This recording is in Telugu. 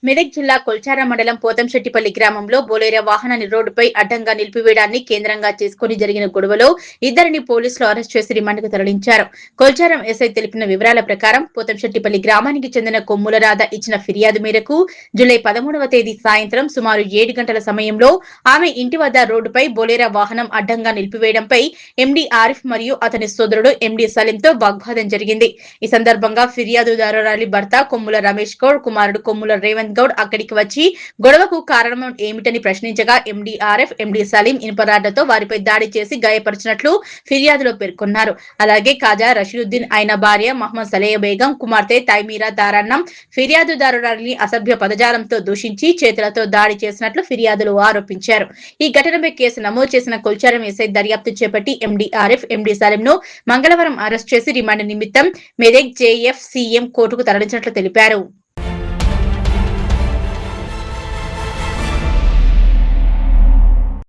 మెదక్ జిల్లా కొల్చార మండలం పోతంశెట్టిపల్లి గ్రామంలో బొలేరో వాహనాన్ని రోడ్డుపై అడ్డంగా నిలిపివేయడాన్ని కేంద్రంగా చేసుకుని జరిగిన గొడవలో ఇద్దరిని పోలీసులు అరెస్ట్ చేసి రిమాండ్కు తరలించారు. కొల్చారం ఎస్ఐ తెలిపిన వివరాల ప్రకారం పోతంశెట్టిపల్లి గ్రామానికి చెందిన కొమ్ముల రాధ ఇచ్చిన ఫిర్యాదు మేరకు జూలై 13వ తేదీ సాయంత్రం సుమారు 7 గంటల సమయంలో ఆమె ఇంటి వద్ద రోడ్డుపై బొలేరో వాహనం అడ్డంగా నిలిపివేయడంపై ఎండీ ఆరిఫ్ మరియు అతని సోదరుడు ఎండీ సలీంతో వాగ్వాదం జరిగింది. ఈ సందర్భంగా ఫిర్యాదుదారురాలి భర్త కొమ్ముల రమేష్ గౌడ్ కుమారుడు కొమ్ముల రేవంత్ గౌడ్ అక్కడికి వచ్చి గొడవకు కారణం ఏమిటని ప్రశ్నించగా ఎండీ ఆర్ఎఫ్, ఎండీ సలీం ఇనుపరాడ్లతో వారిపై దాడి చేసి గాయపరిచినట్లు ఫిర్యాదులో పేర్కొన్నారు. అలాగే కాజా రషీదుద్దీన్ ఆయన భార్య మహమ్మద్ సలేయ బేగం కుమార్తె తైమీరా తారన్నం ఫిర్యాదుదారురాలిని అసభ్య పదజాలంతో దూషించి చేతులతో దాడి చేసినట్లు ఫిర్యాదులు ఆరోపించారు. ఈ ఘటనపై కేసు నమోదు చేసిన కొల్చారం ఎస్ఐ దర్యాప్తు చేపట్టి ఎండీ ఆర్ఎఫ్, ఎండీ సలీంను మంగళవారం అరెస్ట్ చేసి రిమాండ్ నిమిత్తం మెదక్ జేఎఫ్సీఎం కోర్టుకు తరలించినట్లు తెలిపారు.